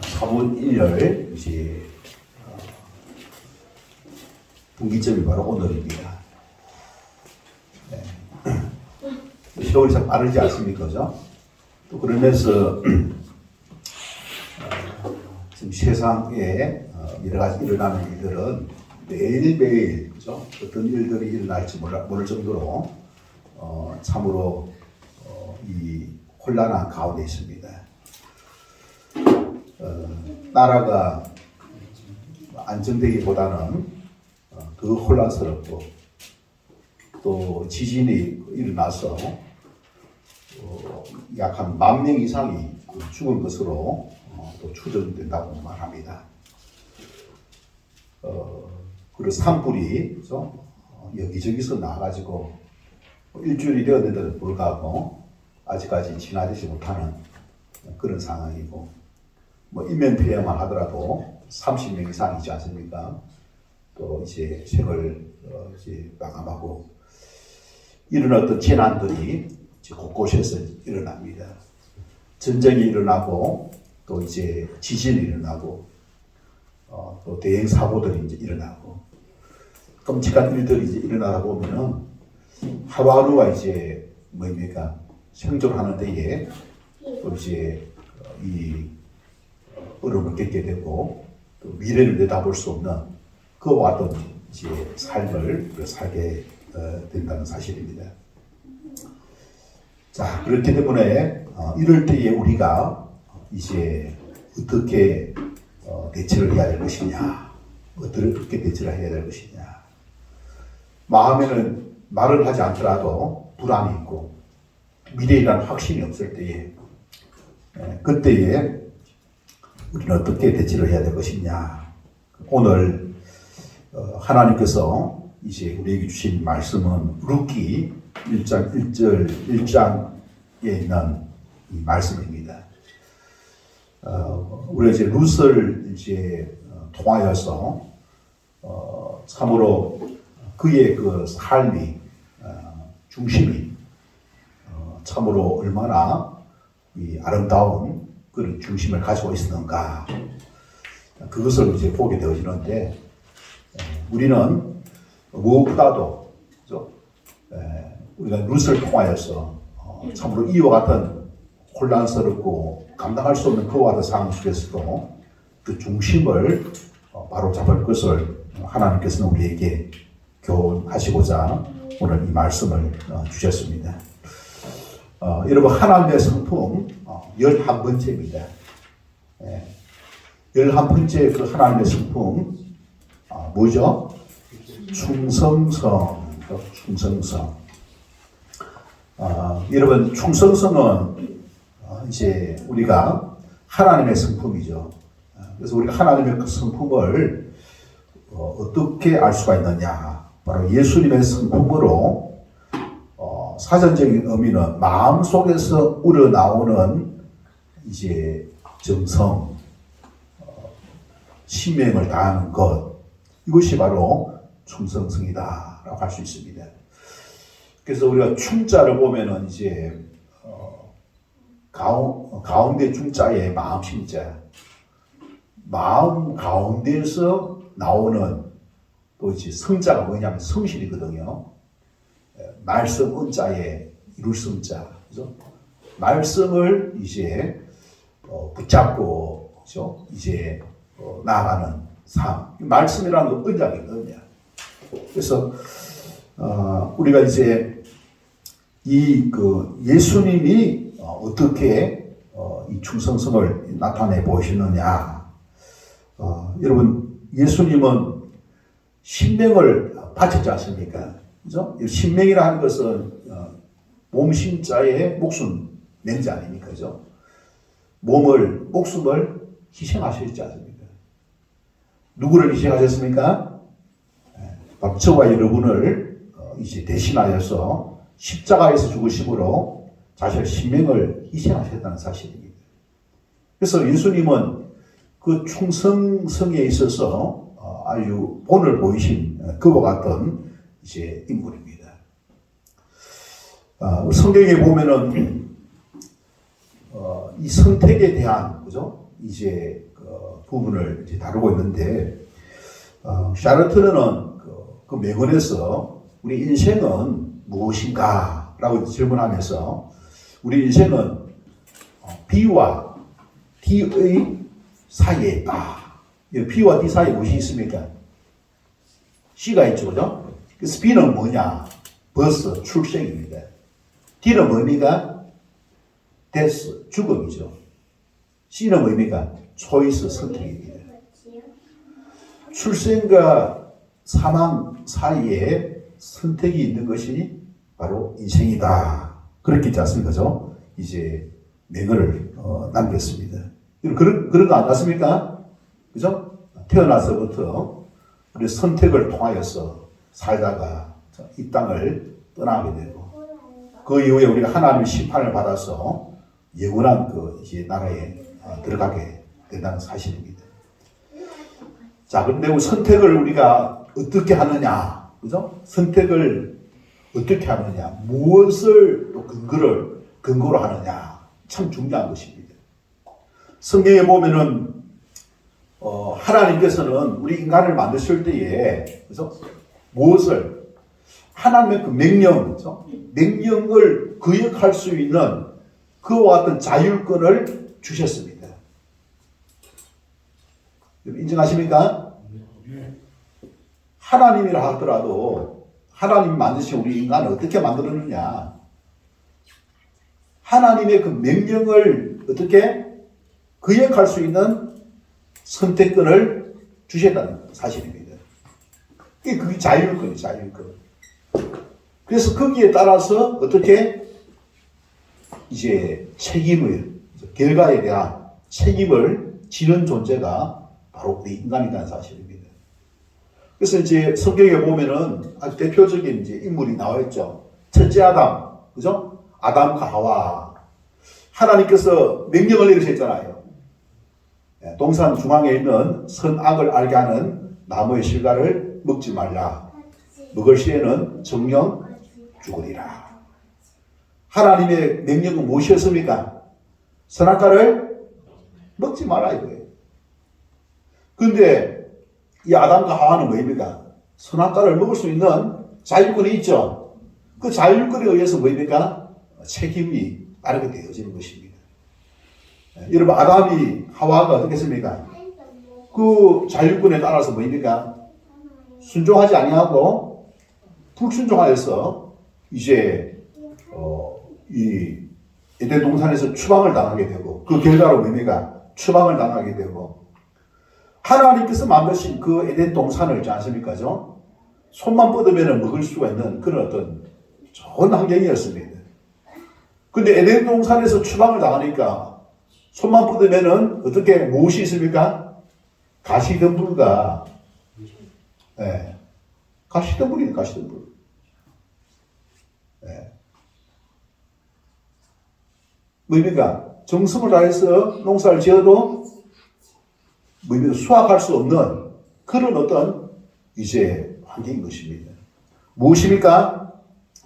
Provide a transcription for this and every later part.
사분 1열 이제 분기점이 바로 오늘입니다. 네. 세월이 참 빠르지 않습니까? 그죠? 또 그러면서 지금 세상에 여러 가지 일어나는 일들은 매일매일 그죠? 어떤 일들이 일어날지 모를 정도로 참으로 이 혼란한 가운데 있습니다. 나라가 안정되기보다는 더 혼란스럽고 또 지진이 일어나서 약 한 10,000명 이상이 죽은 것으로 또 추정된다고 말합니다. 그리고 산불이 그래서 여기저기서 나가지고 일주일이 되었는데도 불구하고 아직까지 진화되지 못하는 그런 상황이고, 뭐 인명 피해만 하더라도 30명 이상이지 않습니까? 또 이제 생을 이제 마감하고 이런 어떤 재난들이 이제 곳곳에서 일어납니다. 전쟁이 일어나고 또 이제 지진이 일어나고 또 대형 사고들이 이제 일어나고 끔찍한 일들이 이제 일어나다 보면은 하루하루가 이제 뭡니까? 생존하는 데에 또 이제 이 어려움을 겪게 되고 또 미래를 내다볼 수 없는 그와 같은 이제 삶을 살게 된다는 사실입니다. 자, 그렇기 때문에 이럴 때에 우리가 이제 어떻게 대처를 해야 될 것이냐, 어떻게 대처를 해야 될 것이냐. 마음에는 말을 하지 않더라도 불안이 있고 미래이라는 확신이 없을 때에 그때에 우리는 어떻게 대처를 해야 될 것이냐. 오늘 하나님께서 이제 우리에게 주신 말씀은 룻기 1장 1절 1장에 있는 이 말씀입니다. 우리가 이제 룻을 이제 통하여서 참으로 그의 그 삶이 중심이 참으로 얼마나 이 아름다운 그런 중심을 가지고 있었는가, 그것을 이제 보게 되어지는데, 우리는 무엇보다도 그렇죠? 우리가 룻을 통하여서 참으로 이와 같은 혼란스럽고 감당할 수 없는 그와 같은 상황 속에서도 그 중심을 바로 잡을 것을 하나님께서는 우리에게 교훈하시고자 오늘 이 말씀을 주셨습니다. 여러분, 하나님의 성품 11번째입니다. 11번째 그 하나님의 성품 뭐죠? 충성성. 충성성. 여러분, 충성성은 이제 우리가 하나님의 성품이죠. 그래서 우리가 하나님의 그 성품을 어떻게 알 수가 있느냐? 바로 예수님의 성품으로 사전적인 의미는 마음 속에서 우러나오는 이제 정성, 신명을 다하는 것, 이것이 바로 충성성이다라고 할 수 있습니다. 그래서 우리가 충자를 보면은 이제 가운데 충자에 마음 심자, 마음 가운데에서 나오는 또 이제 성자가 뭐냐면 성실이거든요. 말씀 은자에 이룰 성자, 그죠? 말씀을 이제 붙잡고 그죠? 이제 나아가는 삶. 말씀이라는 건 은약이거든요. 그래서 우리가 이제 이 그 예수님이 어떻게 이 충성성을 나타내 보시느냐. 여러분, 예수님은 신명을 바쳤지 않습니까? 그죠? 신명이라는 것은 몸신자의 목숨 낸 자 아닙니까? 그죠? 목숨을 희생하셨지 않습니까? 누구를 희생하셨습니까? 바로 저와 여러분을 이제 대신하여서 십자가에서 죽으심으로 자신의 신명을 희생하셨다는 사실입니다. 그래서 예수님은 그 충성성에 있어서 아주 본을 보이신 그와 같은 이제 인물입니다. 성경에 보면은 이 선택에 대한 그죠? 이제 부분을 이제 다루고 있는데 샤르트르는 그 명언에서 우리 인생은 무엇인가라고 질문하면서 우리 인생은 B와 D의 사이에 있다. B와 D 사이에 무엇이 있습니까? C가 있죠, 그죠? 그래서 B는 뭐냐? 버스, 출생입니다. D는 뭡니까? 데스, 죽음이죠. C는 뭡니까? 초이스, 선택입니다. 출생과 사망 사이에 선택이 있는 것이 바로 인생이다. 그렇게 있지 않습니까? 그죠? 이제 명언을 남겼습니다. 그런 거 안 같습니까? 그죠? 태어나서부터 우리 선택을 통하여서 살다가 이 땅을 떠나게 되고 그 이후에 우리가 하나님의 심판을 받아서 영원한 그 이제 나라에 들어가게 된다는 사실입니다. 자, 그런데 우리 선택을 우리가 어떻게 하느냐, 그죠? 선택을 어떻게 하느냐, 무엇을 또 근거로 하느냐, 참 중요한 것입니다. 성경에 보면은 하나님께서는 우리 인간을 만드실 때에 그래서 무엇을 하나님의 그 명령, 그죠? 명령을 거역할 수 있는 그와 같은 자율권을 주셨습니다. 인정하십니까? 하나님이라 하더라도 하나님이 만드신 우리 인간을 어떻게 만들었느냐? 하나님의 그 명령을 어떻게 거역할 수 있는 선택권을 주셨다는 사실입니다. 그게 자율권이에요, 자율권. 그래서 거기에 따라서 어떻게 이제 책임을, 결과에 대한 책임을 지는 존재가 바로 우리 인간이라는 사실입니다. 그래서 이제 성경에 보면은 아주 대표적인 이제 인물이 나와 있죠. 첫째 아담, 그죠? 아담과 하와. 하나님께서 명령을 내리셨잖아요. 동산 중앙에 있는 선악을 알게 하는 나무의 실과를 먹지 말라. 먹을 시에는 정령 죽으리라. 하나님의 명령은 무엇이었습니까? 선악과를 먹지 말라 이거예요. 그런데 이 아담과 하와는 뭐입니까? 선악과를 먹을 수 있는 자율권이 있죠. 그 자율권에 의해서 뭐입니까? 책임이 따르게 되어지는 것입니다. 여러분, 아담이 하와가 어떻게 했습니까? 그 자율권에 따라서 뭐입니까? 순종하지 아니하고 불순종하여서 이제 이 에덴 동산에서 추방을 당하게 되고 그 결과로 뭡니까? 추방을 당하게 되고 하나님께서 만드신 그 에덴 동산을 있지 않습니까? 손만 뻗으면 먹을 수가 있는 그런 어떤 좋은 환경이었습니다. 근데 에덴 동산에서 추방을 당하니까 손만 뻗으면은 어떻게 무엇이 있습니까? 가시덤불과 가시덤불이네, 가시덤불. 뭡니까? 정성을 다해서 농사를 지어도 뭡니까? 수확할 수 없는 그런 어떤 이제 환경인 것입니다. 무엇입니까?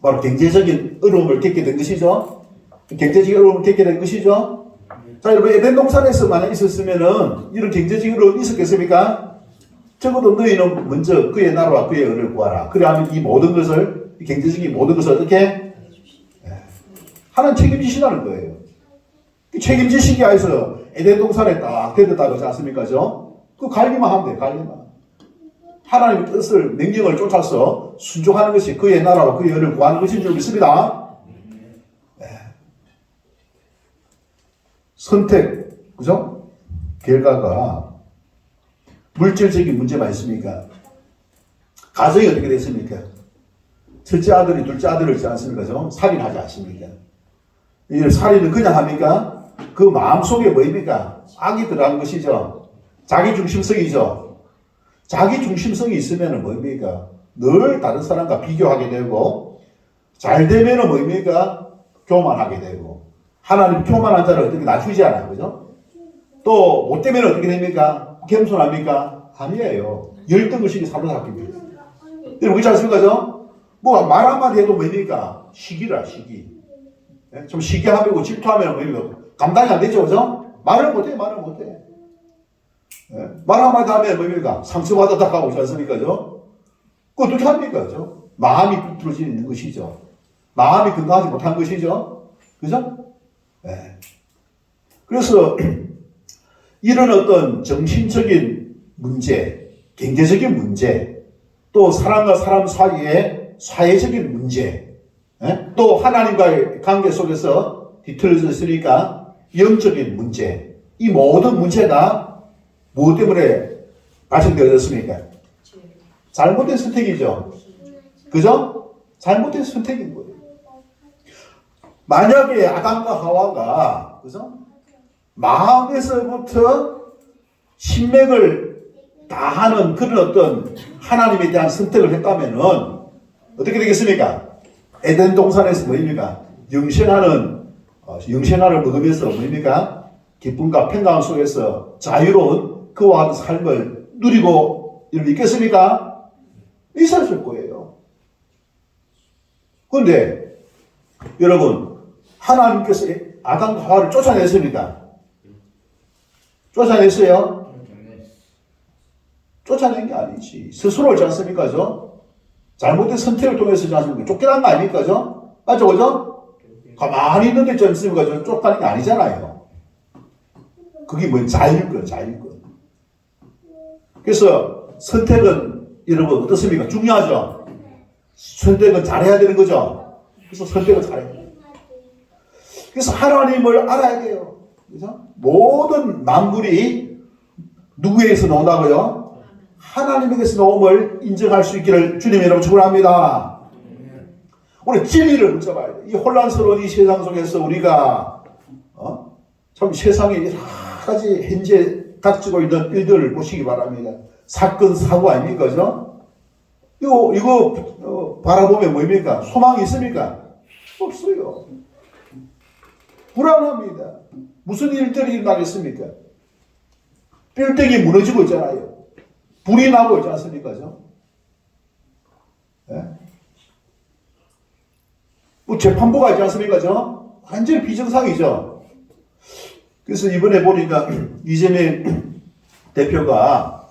바로 경제적인 어려움을 겪게 된 것이죠. 경제적인 어려움을 겪게 된 것이죠. 자, 여러분, 에덴 동산에서 만약 있었으면은 이런 경제적인 어려움이 있었겠습니까? 적어도 너희는 먼저 그의 나라와 그의 의를 구하라. 그래야면 이 모든 것을, 이 경제적인 모든 것을 어떻게? 하나님 책임지시라는 거예요. 책임지시기 위해서 에덴 동산에 딱 대들다 그러지 않습니까? 그 관리만 하면 돼요, 관리만. 하나님의 뜻을, 명령을 쫓아서 순종하는 것이 그의 나라와 그의 의를 구하는 것인 줄 믿습니다. 선택, 그죠? 결과가 물질적인 문제만 있습니까? 가정이 어떻게 됐습니까? 첫째 아들이 둘째 아들을 있지 않습니까? 살인하지 않습니까? 이 살인은 그냥 합니까? 그 마음속에 뭐입니까? 악이 들어간 것이죠. 자기중심성이죠. 자기중심성이 있으면 뭐입니까? 늘 다른 사람과 비교하게 되고, 잘 되면 뭐입니까? 교만하게 되고, 하나님 교만한 자를 어떻게 낮추지 않아요. 그죠? 또, 못 되면 어떻게 됩니까? 겸손합니까? 아니에요. 열등의식이 사로잡힙니다. 여러분, 그렇지 않습니까? 뭐, 말 한마디 해도 뭐입니까? 시기라, 시기. 좀 시기하고 질투하면 뭐입니까? 감당이 안 되죠, 그죠? 말을 못해. 예. 말 한마디 하면 뭡니까? 상처받았다 하고 있지 않습니까, 그죠? 그거 어떻게 합니까, 그죠? 마음이 삐뚤어져 있는 것이죠. 마음이 건강하지 못한 것이죠. 그죠? 예. 그래서, 이런 어떤 정신적인 문제, 경제적인 문제, 또 사람과 사람 사이의 사회적인 문제, 예? 또 하나님과의 관계 속에서 뒤틀어져 있으니까 영적인 문제, 이 모든 문제가 무엇 때문에 발생되었습니까? 잘못된 선택이죠. 그죠? 잘못된 선택인 거예요. 만약에 아담과 하와가, 그죠? 마음에서부터 신명을 다하는 그런 어떤 하나님에 대한 선택을 했다면은 어떻게 되겠습니까? 에덴 동산에서 뭐입니까? 영생하를 먹으면서 뭐입니까? 기쁨과 평강 속에서 자유로운 그와 같은 삶을 누리고 여러분 있겠습니까? 있었을 거예요. 그런데 여러분 하나님께서 아담과 하와를 쫓아냈습니까? 쫓아냈어요? 쫓아낸 게 아니지. 스스로 오지 않습니까? 잘못된 선택을 통해서 오지 않습니까? 쫓겨난 거 아닙니까? 맞죠? 그죠? 가만히 있는데 있지 않습니까? 쫓겨난 게 아니잖아요. 그게 뭐 자유권. 그래서 선택은 여러분 어떻습니까? 중요하죠? 선택은 잘해야 되는 거죠? 그래서 선택을 잘해야 돼요. 그래서 하나님을 알아야 돼요. 그죠? 모든 만물이 누구에게서 나온다고요? 하나님에게서 나옴을 인정할 수 있기를 주님 여러분 축원합니다. 우리 진리를 붙잡아야 돼. 이 혼란스러운 이 세상 속에서 우리가 참 세상에 여러 가지 현재 닥치고 있는 일들을 보시기 바랍니다. 사건 사고 아닙니까? 그죠? 이거 바라보면 뭐입니까? 소망이 있습니까? 없어요. 불안합니다. 무슨 일들이 일어나겠습니까? 빌딩이 무너지고 있잖아요. 불이 나고 있지 않습니까? 네? 뭐 재판부가 있지 않습니까? 완전히 비정상이죠. 그래서 이번에 보니까 이재명 대표가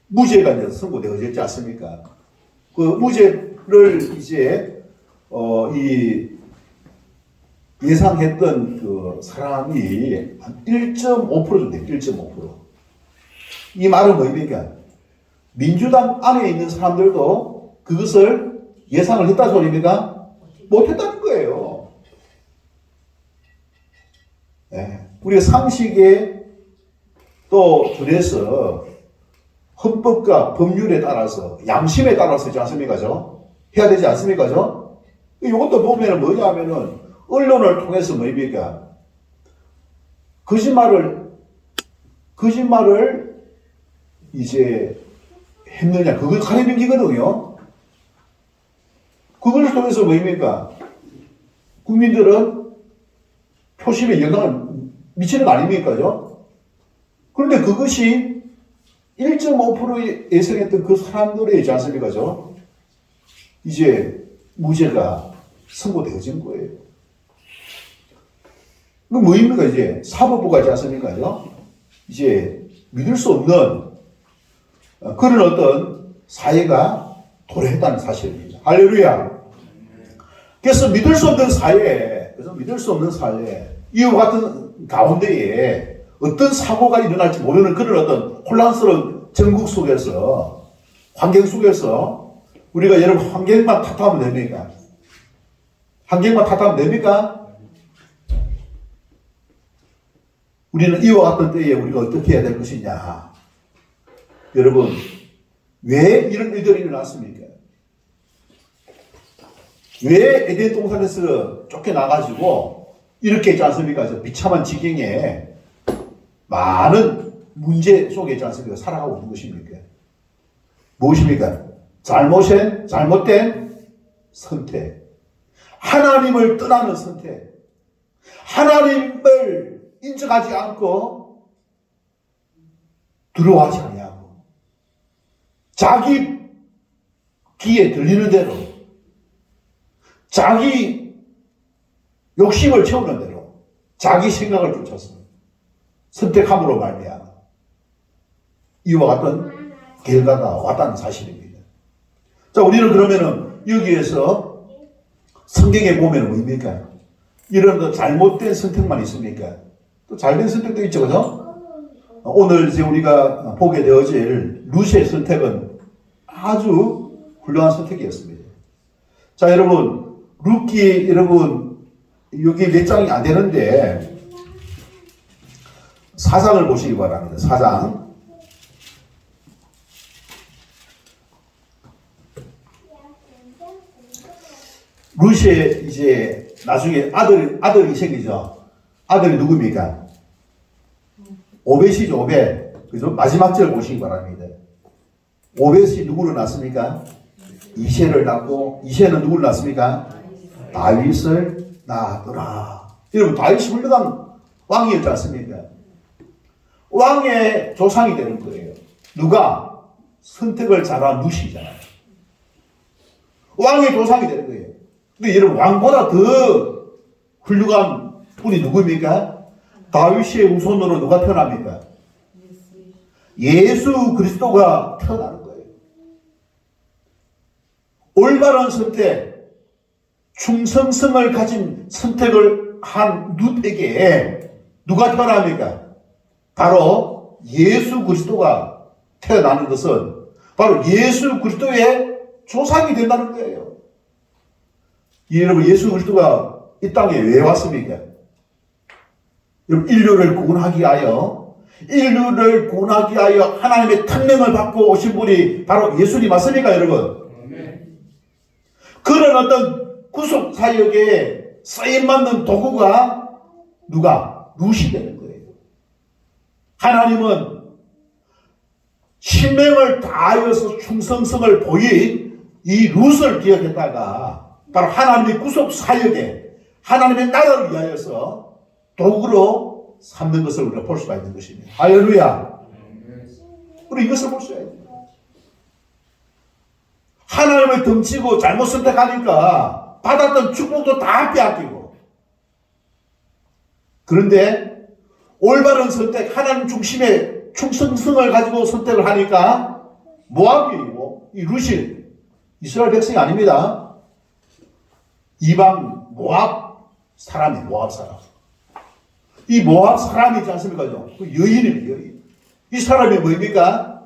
무죄가 이제 선고되어졌지 않습니까? 그 무죄를 이제 예상했던 그 사람이 한 1.5% 정도 돼요. 1.5%. 이 말은 뭐입니까? 민주당 안에 있는 사람들도 그것을 예상을 했다는 소리입니까? 못했다는 거예요. 네. 우리가 상식에 또 들여서 헌법과 법률에 따라서 양심에 따라서 있지 않습니까? 해야 되지 않습니까? 이것도 보면 뭐냐 하면은 언론을 통해서 뭐입니까? 거짓말을 이제 했느냐, 그걸 가리는 기거든요. 그걸 통해서 뭐입니까? 국민들은 표심에 영향을 미치는 거 아닙니까? 그런데 그것이 1.5% 예상했던 그 사람들이 있지 않습니까? 이제 무죄가 선고되어진 거예요. 그 뭐입니까? 이제 사법부가 있지 않습니까? 이제 믿을 수 없는 그런 어떤 사회가 도래했다는 사실입니다. 할렐루야. 그래서 믿을 수 없는 사회, 이와 같은 가운데에 어떤 사고가 일어날지 모르는 그런 어떤 혼란스러운 전국 속에서, 환경 속에서 우리가 여러분 환경만 탓하면 됩니까? 환경만 탓하면 됩니까? 우리는 이와 같은 때에 우리가 어떻게 해야 될 것이냐. 여러분, 왜 이런 일들이 일어났습니까? 왜 에덴 동산에서 쫓겨나가지고 이렇게 있지 않습니까? 비참한 지경에 많은 문제 속에 있지 않습니까? 살아가고 있는 것입니까? 무엇입니까? 잘못된 선택. 하나님을 떠나는 선택. 하나님을 인정하지 않고 두려워하지 아니하고 자기 귀에 들리는 대로 자기 욕심을 채우는 대로 자기 생각을 쫓았어. 선택함으로 말미암아 이와 같은 결과가 왔다는 사실입니다. 자, 우리는 그러면은 여기에서 성경에 보면 뭡니까? 이런 잘못된 선택만 있습니까? 또 잘된 선택도 있죠, 그죠? 오늘 이제 우리가 보게 되어질 룻의 선택은 아주 훌륭한 선택이었습니다. 자, 여러분, 룻기, 여러분, 여기 몇 장이 안 되는데, 4장을 보시기 바랍니다. 4장. 룻의 이제 나중에 아들이 생기죠. 아들이 누굽니까? 오벳이죠, 오벳. 그죠? 마지막 절 보시기 바랍니다. 오벳이 누구를 낳습니까? 이새를 낳고, 이새는 누구를 낳습니까? 다윗을 낳았더라. 여러분, 다윗이 훌륭한 왕이었지 않습니까? 왕의 조상이 되는 거예요. 누가? 선택을 잘한 룻이잖아요. 왕의 조상이 되는 거예요. 근데 여러분, 왕보다 더 훌륭한 분이 누구입니까? 다윗의 후손으로 누가 태어납니까? 예수 그리스도가 태어나는 거예요. 올바른 선택, 충성성을 가진 선택을 한 룻에게 누가 태어납니까? 바로 예수 그리스도가 태어나는 것은 바로 예수 그리스도의 조상이 된다는 거예요. 여러분, 예수 그리스도가 이 땅에 왜 왔습니까? 여러분, 인류를 구원하기 위하여 하나님의 특명을 받고 오신 분이 바로 예수님 맞습니까, 여러분? 그런 어떤 구속 사역에 쓰임받는 도구가 누가? 룻이 되는 거예요. 하나님은 신명을 다하여서 충성성을 보인 이 룻을 기억했다가 바로 하나님의 구속 사역에 하나님의 나라를 위하여서 도구로 삼는 것을 우리가 볼 수가 있는 것입니다. 할렐루야. 우리 이것을 볼 수가 있습니다. 하나님을 덩치고 잘못 선택하니까 받았던 축복도 다 빼앗기고, 그런데 올바른 선택, 하나님 중심의 충성성을 가지고 선택을 하니까 모압이고, 이 룻이 이스라엘 백성이 아닙니다. 이방 모압 사람이 모압 사람. 이 모압 사람이 있지 않습니까? 그 여인입니다, 여인. 이 사람이 뭡니까?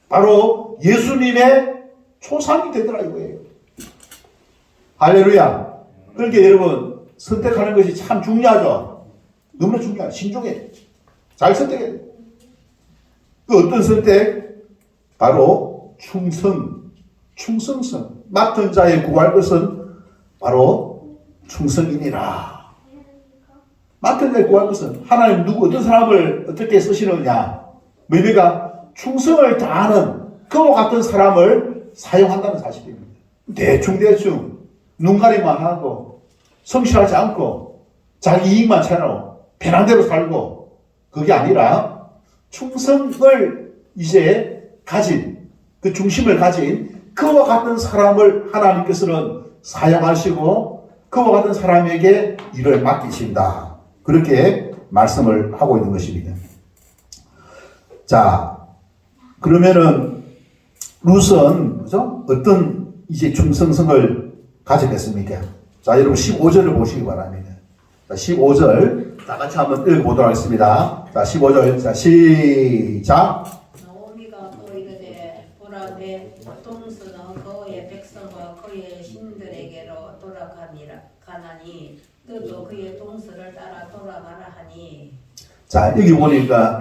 바로 예수님의 초상이 되더라 이거예요. 할렐루야. 그러니까 여러분, 선택하는 것이 참 중요하죠. 너무나 중요해요. 신중해. 잘 선택해야 돼요. 그 어떤 선택? 바로 충성성. 맡은 자의 구할 것은 바로 충성이니라. 맡은 자의 구할 것은 하나님 어떤 사람을 어떻게 쓰시느냐? 뭡니까? 충성을 다하는 그와 같은 사람을 사용한다는 사실입니다. 대충 눈가리만 하고 성실하지 않고 자기 이익만 찾아오 편한 대로 살고, 그게 아니라 충성을 이제 가진, 그 중심을 가진 그와 같은 사람을 하나님께서는 사용하시고 그와 같은 사람에게 일을 맡기신다. 그렇게 말씀을 하고 있는 것입니다. 자, 그러면은 룻은 그죠? 어떤 이제 충성성을 가졌겠습니까? 자, 여러분 15절을 보시기 바랍니다. 자, 15절 다 같이 한번 읽어보도록 하겠습니다. 자, 15절. 자, 시작. 나오미가 또 이르되 보라 내 동서는 그의 백성과 그의 신들에게로 돌아가나니 너도 그의 동서를 따라 돌아가라 하니. 자, 여기 보니까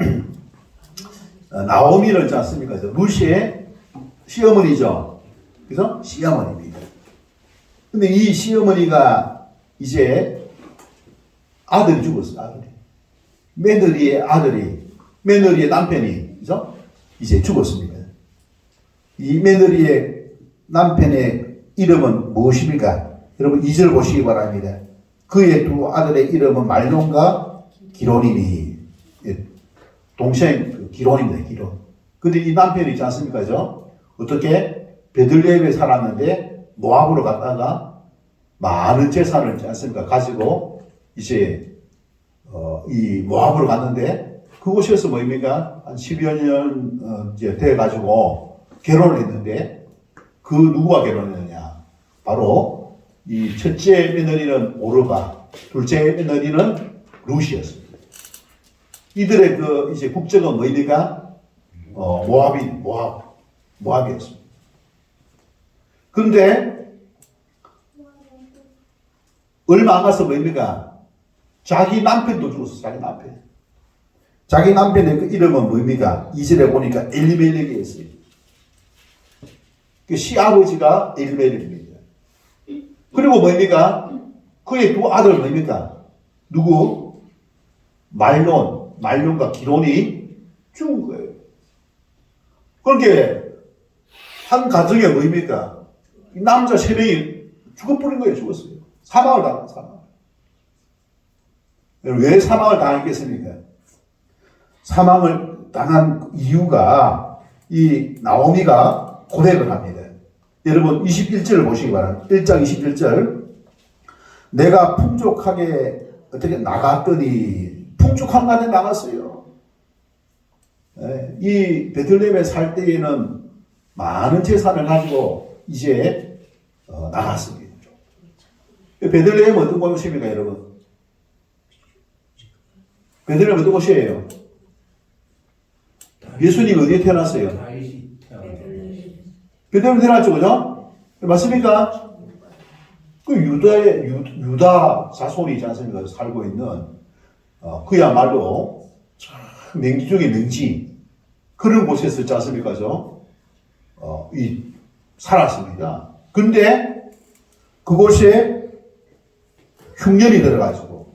나오미를 있지 않습니까? 룻의 시어머니죠. 그래서 시어머니입니다. 근데 이 시어머니가 이제 아들이 죽었어요. 아들이. 며느리의 남편이, 그죠? 이제 죽었습니다. 이 며느리의 남편의 이름은 무엇입니까? 여러분 2절 보시기 바랍니다. 그의 두 아들의 이름은 말론과 기론이니. 동생 기론입니다. 기론. 근데 이 남편이 있지 않습니까? 그죠? 어떻게? 베들레헴에 살았는데 모압으로 갔다가 많은 재산을 있지 않습니까? 가지고 이제 이 모압으로 갔는데 그곳에서 뭡니까? 한 10여 년 이제 돼가지고 결혼을 했는데 그 누구와 결혼했느냐? 바로 이 첫째 며느리는 오르바, 둘째 며느리는 룻이었습니다. 이들의 그 이제 국적은 뭡니까? 모압이었습니다. 그런데 얼마 안 가서 뭡니까? 자기 남편도 죽었어. 자기 남편의 그 이름은 뭡니까? 2절에 보니까 엘리멜렉이었어요. 그 시아버지가 엘리멜렉입니다. 그리고 뭡니까? 그의 두 아들 뭡니까? 누구? 말론과 기론이 죽은 거예요. 그렇게 한 가정에 뭡니까? 이 남자 3명이 죽어버린 거예요. 죽었어요. 사망을 당한 사망. 왜 사망을 당했겠습니까? 사망을 당한 이유가 이 나오미가 고백을 합니다. 여러분 21절을 보시기 바랍니다. 1장 21절. 내가 풍족하게 어떻게 나갔더니 풍족한 간에 나갔어요. 이 베들레헴에 살 때에는 많은 재산을 가지고 이제 나갔습니다. 베들레헴은 어떤 곳입니까, 여러분? 베들레헴은 어떤 곳이에요? 예수님 어디에 태어났어요? 베들레헴 태어났죠, 그죠? 맞습니까? 그 유다 자손이지 않습니까? 살고 있는 그야말로 참 맹지 중에 맹지 그런 곳에서 있지 않습니까? 살았습니다. 근데 그곳에 흉년이 들어가지고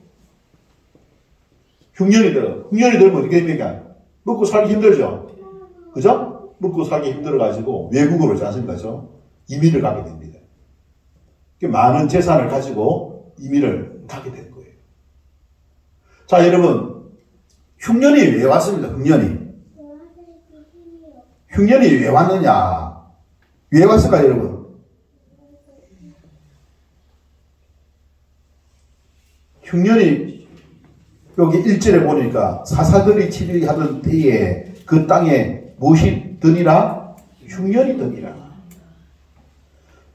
흉년이 들면 어떻게 됩니까? 먹고 살기 힘들죠? 그죠? 먹고 살기 힘들어가지고 외국으로 있지 않습니까? 이민을 가게 됩니다. 많은 재산을 가지고 이민을 가게 된 거예요. 자, 여러분, 흉년이 왜 왔습니까? 흉년이 왜 왔느냐? 왜 왔을까요, 여러분? 흉년이 여기 1절에 보니까 사사들이 치리하던 때에 그 땅에 무엇이 드니라? 흉년이 드니라.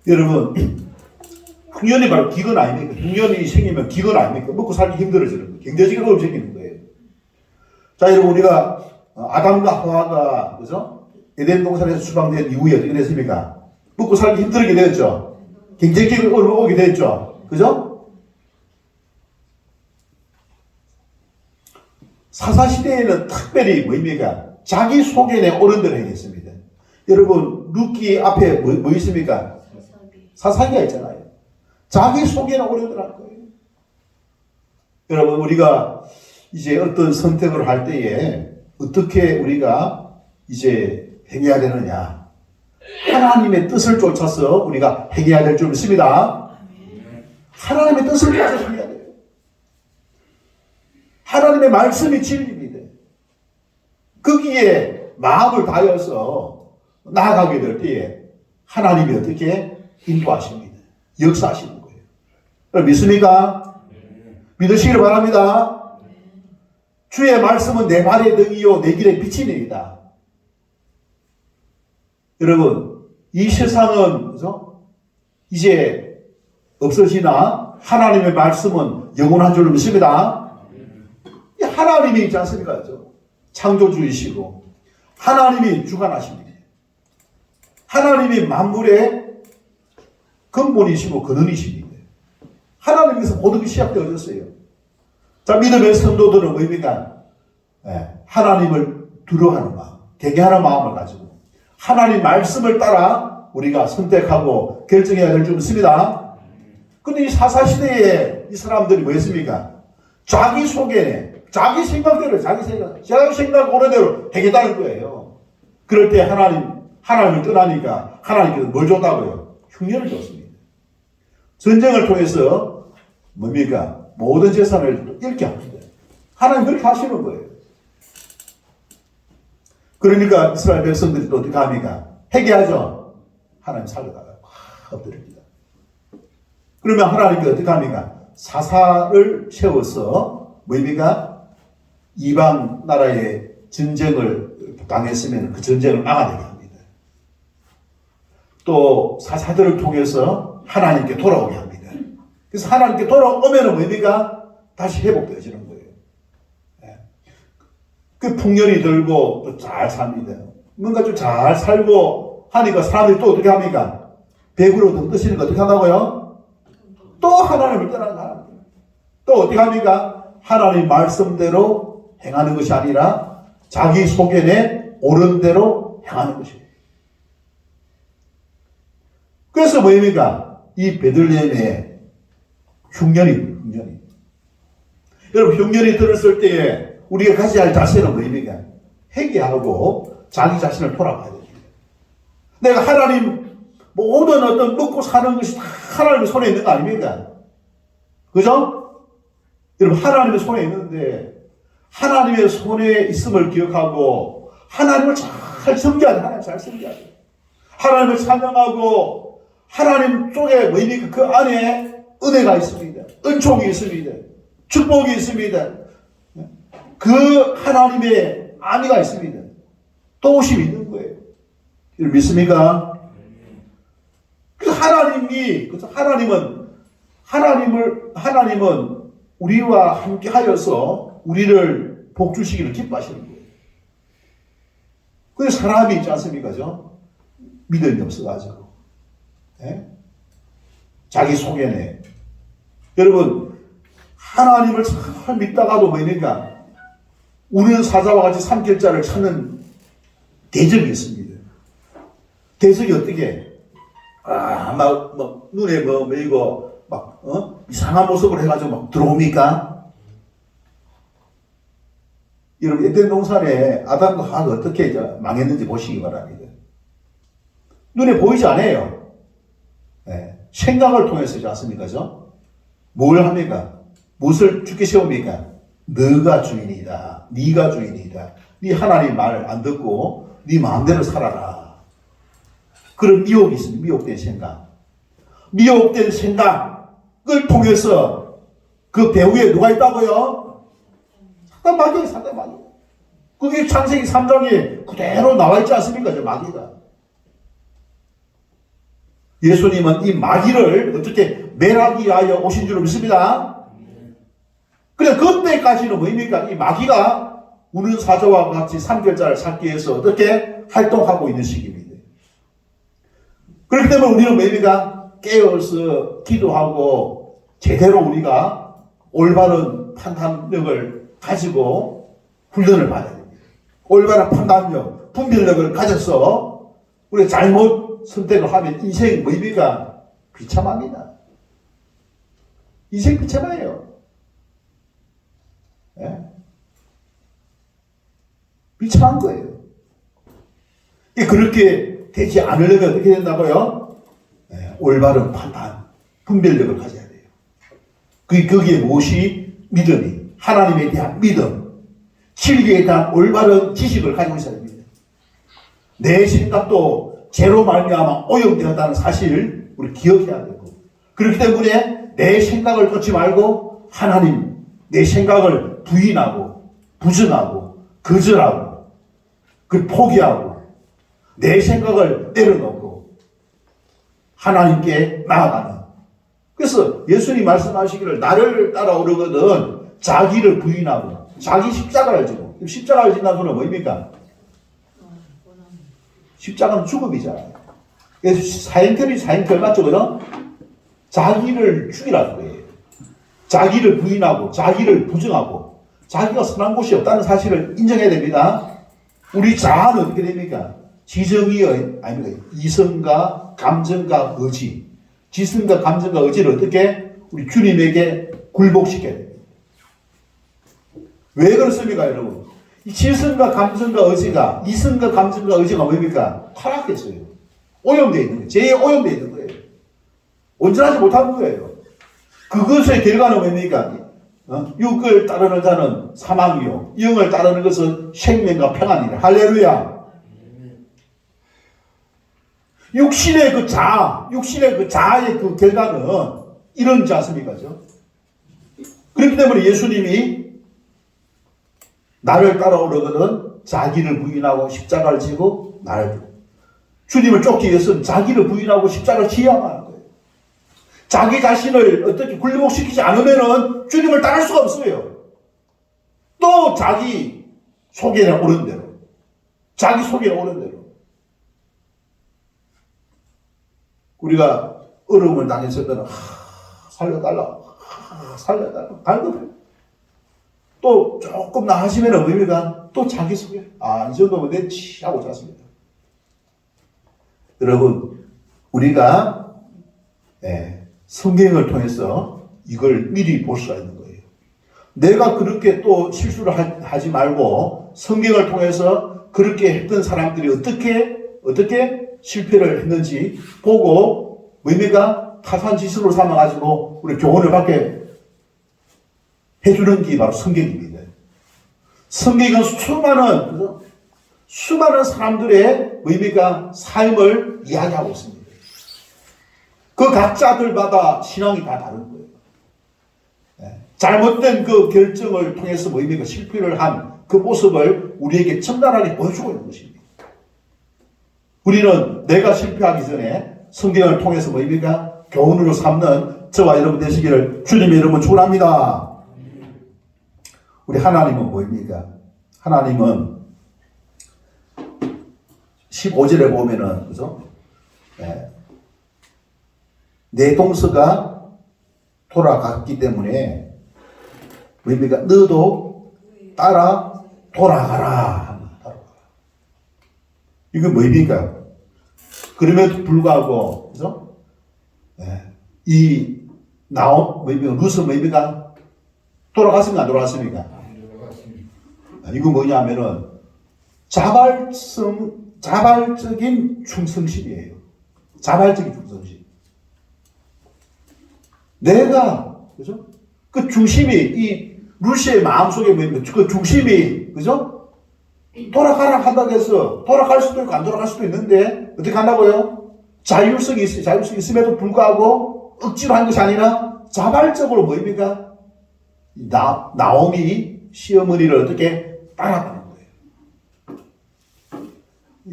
여러분, 흉년이 바로 기근 아닙니까? 흉년이 생기면 기근 아닙니까? 먹고 살기 힘들어지는 거예요. 경제적인 어려움이 생기는 거예요. 자, 여러분, 우리가 아담과 하와가, 그죠? 에덴 동산에서 추방된 이후에 어떻게 됐습니까? 먹고 살기 힘들게 되었죠. 경제적인 어려움이 오게 됐죠. 그죠? 사사시대에는 특별히 뭡니까? 자기 소견의 어른들을 행했습니다. 여러분, 룻기 앞에 뭐 있습니까? 사사기가 있잖아요. 자기 소견의 어른들 할 거예요. 여러분, 우리가 이제 어떤 선택을 할 때에 어떻게 우리가 이제 행해야 되느냐. 하나님의 뜻을 쫓아서 우리가 행해야 될 줄 믿습니다. 하나님의 뜻을 쫓아서 행해야 돼요. 하나님의 말씀이 진리입니다. 거기에 마음을 다해서 나아가게 될 때에 하나님이 어떻게 인도하십니다. 역사하시는 거예요. 믿습니까? 믿으시기를 바랍니다. 주의 말씀은 내 발의 등이요 내 길의 빛이니이다. 여러분, 이 세상은 그죠? 이제 없어지나 하나님의 말씀은 영원한 줄로 믿습니다. 하나님이 있지 않습니까? 창조주이시고 하나님이 주관하십니다. 하나님이 만물의 근본이시고 근원이십니다. 하나님께서 모든 게 시작되어졌어요. 자, 믿음의 성도들은 뭡니까? 하나님을 두려워하는 마음, 경외하는 마음을 가지고 하나님 말씀을 따라 우리가 선택하고 결정해야 될 줄 믿습니다. 근데 이 사사시대에 이 사람들이 뭐 했습니까? 자기 속에 자기 생각대로 자기 생각 오래대로 해겠다는 거예요. 그럴 때 하나님을 떠나니까 하나님께서 뭘 줬다고요? 흉년을 줬습니다. 전쟁을 통해서 뭡니까? 모든 재산을 잃게 합니다. 하나님 그렇게 하시는 거예요. 그러니까 이스라엘 백성들이 또 어떻게 합니까? 회개하죠. 하나님 살려다가 엎드립니다. 그러면 하나님께 어떻게 합니까? 사사를 세워서 뭐입니까? 이방 나라의 전쟁을 당했으면 그 전쟁을 막아내게 합니다. 또 사사들을 통해서 하나님께 돌아오게 합니다. 그래서 하나님께 돌아오면 뭐입니까? 다시 회복되어지는 거예요. 그 풍년이 들고 또 잘 삽니다. 뭔가 좀 잘 살고 하니까 사람들이 또 어떻게 합니까? 배구로 등 뜨시는 거 어떻게 한다고요? 또 하나님을 떠나가. 또 어떻게 합니까? 하나님 말씀대로 행하는 것이 아니라 자기 소견에 옳은 대로 행하는 것입니다. 그래서 뭐입니까? 이 베들레헴의 흉년이. 여러분, 흉년이 들었을 때에 우리가 가져야 할 자세는 뭐입니까? 회개하고 자기 자신을 돌아봐야 됩니다. 내가 하나님, 모든 어떤 먹고 사는 것이 다 하나님의 손에 있는 거 아닙니까? 그죠? 여러분, 하나님의 손에 있는데, 하나님의 손에 있음을 기억하고, 하나님을 잘 섬겨야 돼. 하나님 잘 섬겨야 돼. 하나님을 찬양하고, 하나님 쪽에 뭐입니까? 그 안에 은혜가 있습니다. 은총이 있습니다. 축복이 있습니다. 그 하나님의 안위가 있습니다. 도우심이 있는 거예요. 이걸 믿습니까? 그래서 하나님은 우리와 함께 하여서 우리를 복주시기를 기뻐하시는 거예요. 근데 사람이 있지 않습니까? 믿음이 없어가지고. 네? 자기 소견에. 여러분, 하나님을 잘 믿다가도 뭐입니까? 우는 사자와 같이 삼킬자를 찾는 대적이 있습니다. 대적이 어떻게? 눈에 이거, 이상한 모습을 해가지고 막 들어옵니까? 여러분, 에덴 동산에 아담과 하와가 어떻게 망했는지 보시기 바랍니다. 눈에 보이지 않아요. 네. 생각을 통해서지 않습니까? 뭘 합니까? 무엇을 주께 세웁니까? 너가 주인이다. 네가 주인이다. 네 하나님 말 안 듣고 네 마음대로 살아라. 그런 미혹이 있습니다. 미혹된 생각. 미혹된 생각을 통해서 그 배후에 누가 있다고요? 사단 마귀. 그게 창세기 3장에 그대로 나와 있지 않습니까? 마귀가. 예수님은 이 마귀를 어떻게 멸하기 위하여 오신 줄 믿습니다. 그래, 그때까지는 뭐입니까? 이 마귀가 우는 사자와 같이 삼kel자를 찾기 위해서 어떻게 활동하고 있는 시기입니다. 그렇기 때문에 우리는 뭐입니까? 깨어서 기도하고 제대로 우리가 올바른 판단력을 가지고 훈련을 받아야 됩니다. 올바른 판단력, 분별력을 가져서 우리가 잘못 선택을 하면 인생 뭐입니까? 비참합니다. 인생 비참해요. 예? 비참한 거예요. 그렇게 되지 않으려면 어떻게 된다고요? 예, 올바른 판단, 분별력을 가져야 돼요. 거기에 무엇이? 믿음이. 하나님에 대한 믿음, 진리에 대한 올바른 지식을 가지고 있어야 됩니다. 내 생각도 죄로 말미암아 오염되었다는 사실을 우리 기억해야 되고, 그렇기 때문에 내 생각을 쫓지 말고 하나님, 내 생각을 부인하고 부정하고 거절하고 그 포기하고 내 생각을 내려놓고 하나님께 나아가는. 그래서 예수님 말씀하시기를 나를 따라오려거든 자기를 부인하고 자기 십자가를 지고. 십자가를 진다는 소리는 뭐입니까? 십자가는 죽음이잖아요. 그래서 사형결이 맞죠? 그죠? 자기를 죽이라는 거예요. 자기를 부인하고 자기를 부정하고 자기가 선한 곳이 없다는 사실을 인정해야 됩니다. 우리 자아는 어떻게 됩니까? 지정의 아닙니까? 이성과 감정과 의지, 지성과 감정과 의지를 어떻게 우리 주님에게 굴복시켜야 됩니다. 왜 그렇습니까, 여러분? 이 지성과 감정과 의지가, 이성과 감정과 의지가 뭡니까? 타락했어요. 오염되어 있는 거예요. 죄에 오염되어 있는 거예요. 온전하지 못한 거예요. 그것의 결과는 뭡니까? 육을 따르는 자는 사망이요, 영을 따르는 것은 생명과 평안이라. 할렐루야. 육신의 그 자아의 그 결과는 이런지 않습니까? 그렇기 때문에 예수님이 나를 따라오려거든 자기를 부인하고 십자가를 지고 나를 주님을 쫓기 위해서는 자기를 부인하고 십자가를 지어야만 하는 거예요. 자기 자신을 어떻게 굴복시키지 않으면은 주님을 따를 수가 없어요. 또 자기 속에는 오른 대로. 자기 속에는 오른 대로. 우리가 어려움을 당했을 때는 살려달라. 살려달라. 갈급해. 또 조금 나아지면 의미가 또 자기 속에 이 정도면 됐지 하고 잤습니다. 여러분 우리가 성경을 통해서 이걸 미리 볼 수가 있는 거예요. 내가 그렇게 또 실수를 하지 말고 성경을 통해서 그렇게 했던 사람들이 어떻게 실패를 했는지 보고 의미가 타산지수로 삼아가지고 우리 교훈을 받게 해주는 게 바로 성경입니다. 성경은 수많은 사람들의 의미가 삶을 이야기하고 있습니다. 그 각자들마다 신앙이 다 다른 거예요. 잘못된 그 결정을 통해서 의미가 실패를 한 그 모습을 우리에게 청단하게 보여주고 있는 것입니다. 우리는 내가 실패하기 전에 성경을 통해서 의미가 교훈으로 삼는 저와 여러분 되시기를 주님의 이름으로 축원합니다. 우리 하나님은 뭐입니까? 하나님은 15절에 보면은 그죠? 내 동서가 돌아갔기 때문에 의미가 너도 따라 돌아가라. 이게 뭐입니까? 그럼에도 불구하고 그죠? 이 뭐입니까? 루스 뭐입니까? 돌아갔습니까? 안 돌아갔습니까? 이거 뭐냐면은 자발적인 충성심이에요. 자발적인 충성심. 내가 그죠? 그 중심이 이 루시의 마음속에 뭐입니까? 그 중심이 그죠? 돌아가라 한다고 해서 돌아갈 수도 있고 안 돌아갈 수도 있는데 어떻게 한다고요? 자율성이 있음에도 불구하고 억지로 한 것이 아니라 자발적으로 뭐입니까? 나오미 시어머니를 어떻게 따라가는 거예요.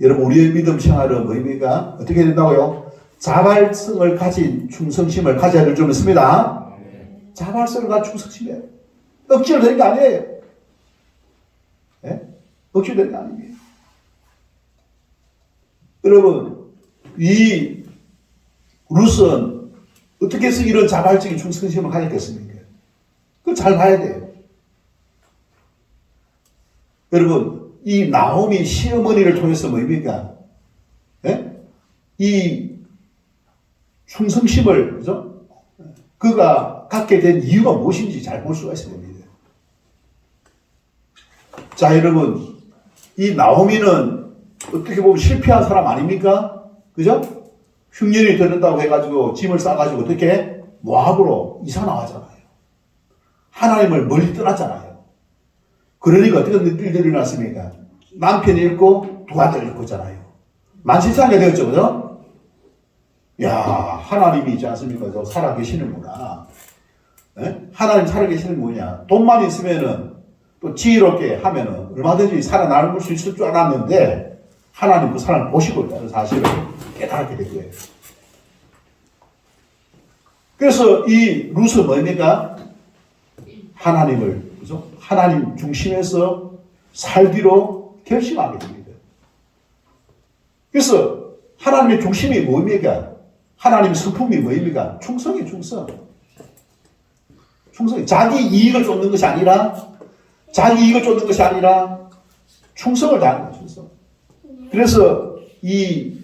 여러분 우리의 믿음 생활은 뭐입니까? 어떻게 된다고요? 자발성을 가진 충성심을 가져야 될 줄 믿습니다. 자발성을 가진 충성심이에요. 억지로 되는 게 아니에요. 억지로 되는 게 아닙니다. 여러분 이 룻은 어떻게 해서 이런 자발적인 충성심을 가졌겠습니까? 그걸 잘 봐야 돼요. 여러분 이 나오미 시어머니를 통해서 뭐입니까? 이 충성심을 그죠? 그가 갖게 된 이유가 무엇인지 잘 볼 수가 있어야 됩니다. 자 여러분 이 나오미는 어떻게 보면 실패한 사람 아닙니까? 그죠? 흉년이 들었다고 해가지고 짐을 싸가지고 어떻게 모압으로 이사 나가잖아요. 하나님을 멀리 떠났잖아요. 그러니까 어떻게 일들이 일어났습니까? 남편이 잃고 두 아들 잃고 있잖아요. 만신창이가 되었죠. 그죠? 야 하나님이 있지 않습니까? 저 살아계시는구나. 하나님 살아계시는 뭐냐? 돈만 있으면은 또 지혜롭게 하면은 얼마든지 살아남을 수 있을 줄 알았는데 하나님 그 사람을 보시고 있다는 사실을 깨달게 된 거예요. 그래서 이 룻은 뭐입니까? 하나님을 그죠? 하나님 중심에서 살기로 결심하게 됩니다. 그래서 하나님의 중심이 뭐입니까? 하나님의 성품이 뭐입니까? 충성이 충성. 충성이 자기 이익을 쫓는 것이 아니라 충성을 다하는 거예요. 충성. 그래서 이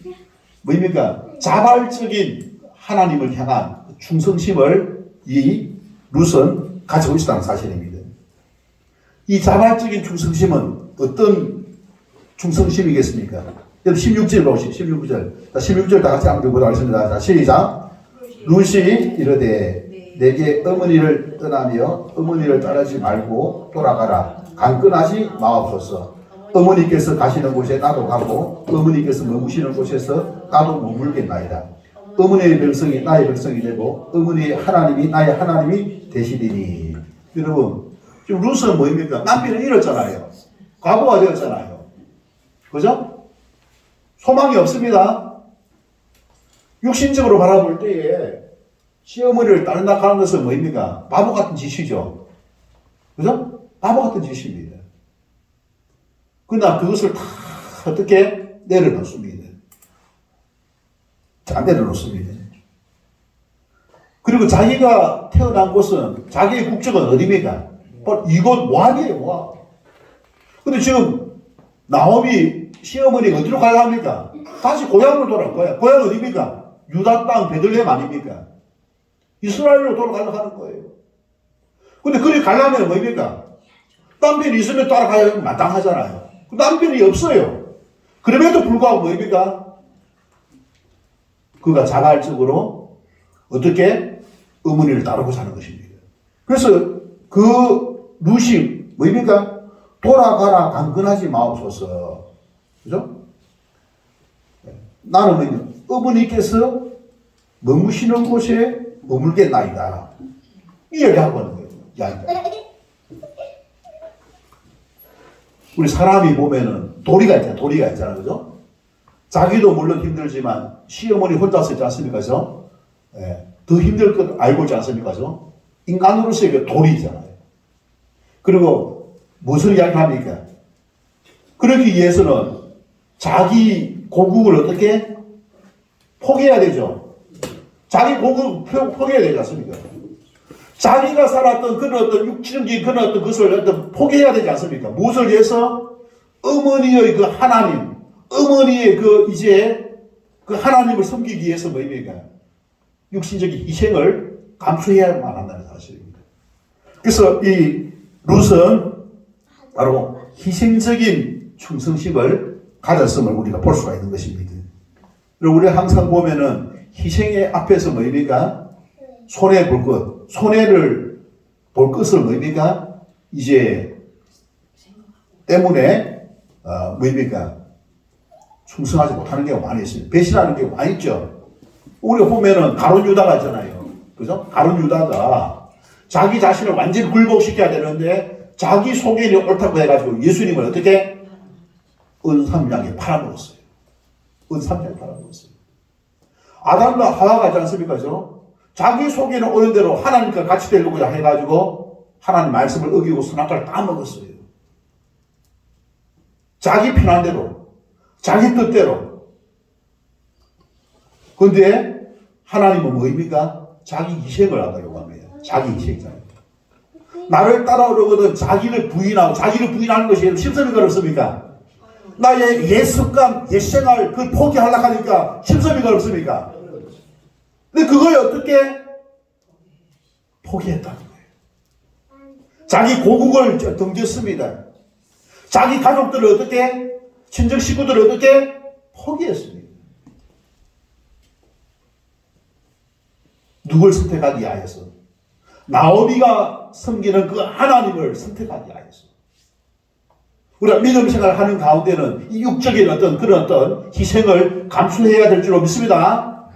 뭐입니까? 자발적인 하나님을 향한 충성심을 이 룻은 가지고 있었다는 사실입니다. 이 자발적인 충성심은 어떤 충성심이겠습니까? 16절 보시죠. 16절. 16절 다 같이 한번 보도록 하겠습니다. 자, 시작. 룻이 이르되 내게 어머니를 떠나며 어머니를 따르지 말고 돌아가라. 강끈하지 마옵소서. 어머니께서 가시는 곳에 나도 가고 어머니께서 머무시는 곳에서 나도 머물겠나이다. 어머니의 백성이 나의 백성이 되고 어머니의 하나님이 나의 하나님이 되시리니. 여러분 지금 룻은 뭐입니까? 남편을 잃었잖아요. 과거가 되었잖아요. 그죠? 소망이 없습니다. 육신적으로 바라볼 때에 시어머니를 딸낳고 하는 것은 뭐입니까? 바보 같은 짓이죠. 그죠? 바보 같은 짓입니다. 그러나 그것을 다 어떻게 내려놓습니다. 다 내려놓습니다. 그리고 자기가 태어난 곳은, 자기의 국적은 어디입니까? 이곳 모압이에요, 모압. 근데 지금 나오미 시어머니가 어디로 가야 합니까? 다시 고향으로 돌아갈 거야. 고향 어디입니까? 유다 땅 베들레헴 아닙니까? 이스라엘로 돌아가려고 하는 거예요. 근데 그리 가려면 뭐입니까? 남편이 있으면 따라가야 마땅하잖아요. 남편이 없어요. 그럼에도 불구하고 뭐입니까? 그가 자발적으로 어떻게 어머니를 따르고 사는 것입니다. 그래서 그 룻이 뭐입니까? 돌아가라 강건하지 마옵소서. 그죠? 나는 어머니께서 머무시는 곳에 머물겠나이다. 이 얘기하고 있는 거예요. 이야기가. 우리 사람이 보면은 도리가 있잖아요. 그죠? 자기도 물론 힘들지만 시어머니 혼자서 있지 않습니까? 그죠? 예, 더 힘들 것 알고 있지 않습니까? 그죠? 인간으로서의 그 도리잖아요. 그리고 무슨 이야기를 합니까? 그러기 위해서는 자기 고국을 어떻게 포기해야 되죠. 자기 고국을 포기해야 되지 않습니까? 자기가 살았던 그런 어떤 육신적인 그런 어떤 것을 어떤 포기해야 되지 않습니까? 무엇을 위해서? 어머니의 그 하나님, 어머니의 그 이제 그 하나님을 섬기기 위해서 뭐입니까? 육신적인 희생을 감수해야만 한다는 사실입니다. 그래서 이 룻은 바로 희생적인 충성심을 가졌음을 우리가 볼 수가 있는 것입니다. 그리고 우리가 항상 보면은 희생의 앞에서 뭐입니까? 손해 볼 것, 손해를 볼 것을 뭐입니까? 이제 때문에 뭐입니까? 충성하지 못하는 경우가 많이 있어요. 배신하는 경우가 많이 있죠. 우리가 보면은 가룟 유다가 있잖아요. 그죠? 가룟 유다가 자기 자신을 완전히 굴복시켜야 되는데 자기 속인이 옳다고 해가지고 예수님을 어떻게? 은삼양에 팔아먹었어요. 은삼양에 팔아먹었어요. 아담과 하와가 있지 않습니까? 그죠? 자기 속에는 옳은 대로 하나님과 같이 되려고 해가지고 하나님 말씀을 어기고 선악과를 다 먹었어요. 자기 편한대로, 자기 뜻대로. 그런데 하나님은 뭐입니까? 자기 희생을 하려고 합니다. 자기 희생이잖아요. 나를 따라오려거든 자기를 부인하고, 자기를 부인하는 것이 심성이가 없습니까? 나의 옛 습관, 옛 생활, 그걸 포기하려고 하니까 심성이가 없습니까? 근데 그걸 어떻게 포기했다는 거예요. 자기 고국을 던졌습니다. 자기 가족들을 어떻게, 친정 식구들을 어떻게 포기했습니다. 누굴 선택하기 위하여서? 나오미가 섬기는 그 하나님을 선택하기 위하여서. 우리가 믿음 생활을 하는 가운데는 이 육적인 어떤 그런 어떤 희생을 감수해야 될 줄로 믿습니다.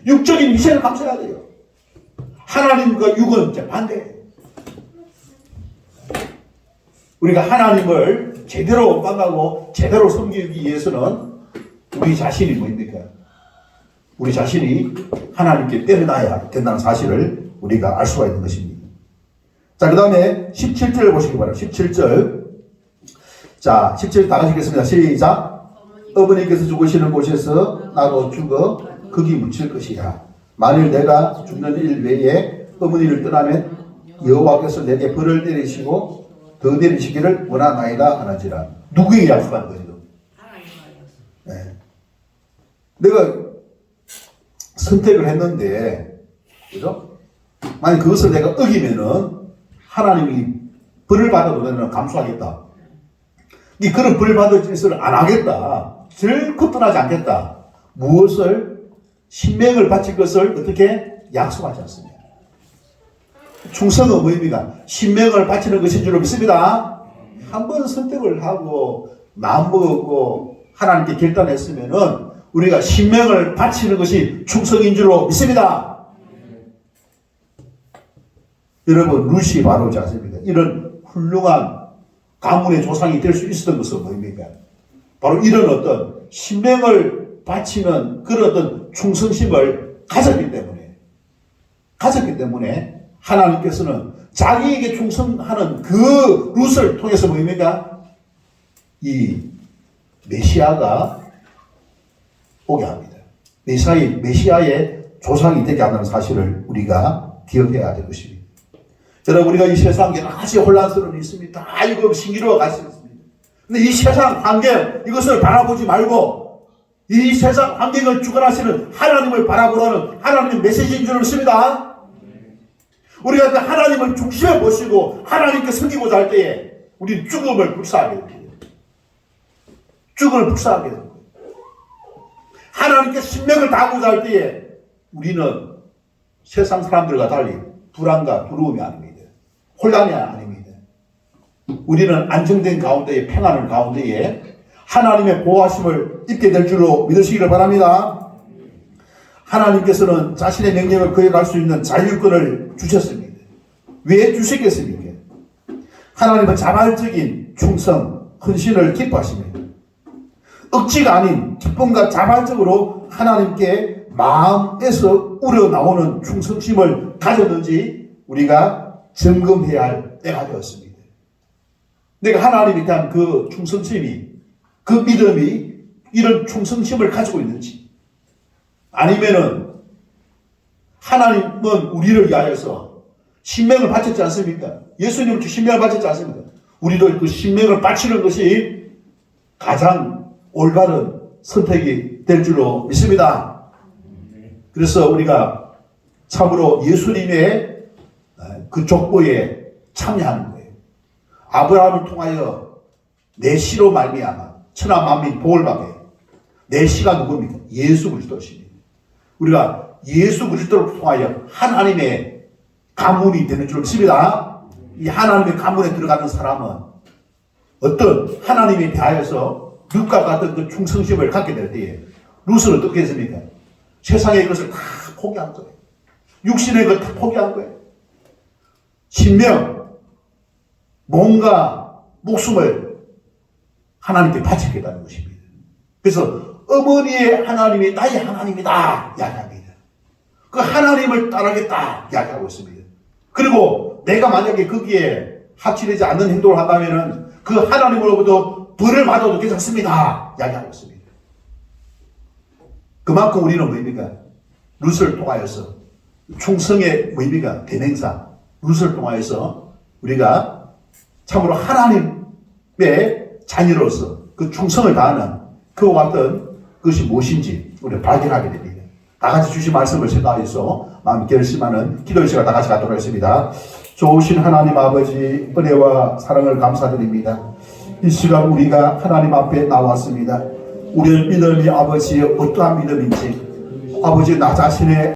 육적인 희생을 감수해야 돼요. 하나님과 육은 반대예요. 우리가 하나님을 제대로 만나고 제대로 섬기기 위해서는 우리 자신이 뭐입니까? 우리 자신이 하나님께 때려놔야 된다는 사실을 우리가 알 수가 있는 것입니다. 자, 그 다음에 17절을 보시기 바랍니다. 17절. 자, 17절 다 같이 읽겠습니다. 시작. 어머니께서 죽으시는 곳에서 나도 죽어 거기 묻힐 것이야. 만일 내가 죽는 일 외에 어머니를 떠나면 여호와께서 내게 벌을 내리시고 더 내리시기를 원하나이다 하는지라. 누구에게 약속한 거죠? 네. 내가 선택을 했는데, 그죠? 만약 그것을 내가 어기면은 하나님이 벌을 받아도 내가 감수하겠다. 이 그런 벌 받을 짓을 안 하겠다. 절코 떠나지 않겠다. 무엇을? 신명을 바칠 것을 어떻게? 약속하지 않습니다. 충성은 뭐입니까? 신명을 바치는 것인 줄로 믿습니다. 한번 선택을 하고 마음먹고 하나님께 결단했으면은 우리가 신명을 바치는 것이 충성인 줄로 믿습니다. 여러분, 룻이 바로 지 않습니까? 이런 훌륭한 가문의 조상이 될 수 있었던 것은 뭡니까? 바로 이런 어떤 신명을 바치는 그런 어떤 충성심을 가졌기 때문에 하나님께서는 자기에게 충성하는 그 룻을 통해서 뭡니까? 이 메시아가 오게 합니다. 메시아의 조상이 되게 한다는 사실을 우리가 기억해야 될 것입니다. 여러분, 우리가 이 세상 여러 가지 혼란스러움이 있습니다. 다 이거 신기루어 갈 수 있습니다. 근데 이 세상 환경, 이것을 바라보지 말고 이 세상 환경을 주관하시는 하나님을 바라보라는 하나님의 메시지인 줄 믿습니다. 우리가 그 하나님을 중심에 모시고 하나님께 섬기고자 할 때에 우리는 죽음을 불사하게 됩니다. 죽음을 불사하게 됩니다. 하나님께 신명을 다하고자 할 때에 우리는 세상 사람들과 달리 불안과 두려움이 아닙니다. 혼란이 아닙니다. 우리는 안정된 가운데에 평안을 가운데에 하나님의 보호하심을 입게 될 줄로 믿으시기를 바랍니다. 하나님께서는 자신의 명령을 거역할 수 있는 자율권을 주셨습니다. 왜 주셨겠습니까? 하나님은 자발적인 충성, 헌신을 기뻐하십니다. 억지가 아닌 기쁨과 자발적으로 하나님께 마음에서 우러나오는 충성심을 가졌는지 우리가 점검해야 할 때가 되었습니다. 내가 하나님에 대한 그 충성심이, 그 믿음이 이런 충성심을 가지고 있는지, 아니면은 하나님은 우리를 위하여서 신명을 바쳤지 않습니까? 예수님은 신명을 바쳤지 않습니까? 우리도 그 신명을 바치는 것이 가장 올바른 선택이 될 줄로 믿습니다. 그래서 우리가 참으로 예수님의 그 족보에 참여하는 거예요. 아브라함을 통하여 내 씨로 말미암아 천하 만민 복을 받게. 내 씨가 누굽니까? 예수 그리스도십니다. 우리가 예수 그리스도를 통하여 하나님의 가문이 되는 줄 믿습니다. 이 하나님의 가문에 들어가는 사람은 어떤 하나님에 대하여서 룻과 같은 그 충성심을 갖게 될 때에 룻은 어떻게 했습니까? 세상의 것을 다 포기한 거예요. 육신의 것 다 포기한 거예요. 신명, 몸과 목숨을 하나님께 바치겠다는 것입니다. 그래서 어머니의 하나님이 나의 하나님이다 이야기합니다. 그 하나님을 따르겠다 이야기하고 있습니다. 그리고 내가 만약에 거기에 합치되지 않는 행동을 한다면 그 하나님으로부터 벌을 받아도 괜찮습니다 이야기하고 있습니다. 그만큼 우리는 뭡니까? 룻을 통하여서 충성의 의미가 대명사 룻을 통하여서 우리가 참으로 하나님의 자녀로서 그 충성을 다하는 그와 같은 것이 무엇인지 우리가 발견하게 됩니다. 다 같이 주신 말씀을 생각해서 마음 결심하는 기도의 시간 다 같이 갖도록 하겠습니다. 좋으신 하나님 아버지 은혜와 사랑을 감사드립니다. 이 시간 우리가 하나님 앞에 나왔습니다. 우리의 믿음이 아버지의 어떠한 믿음인지 아버지 나 자신의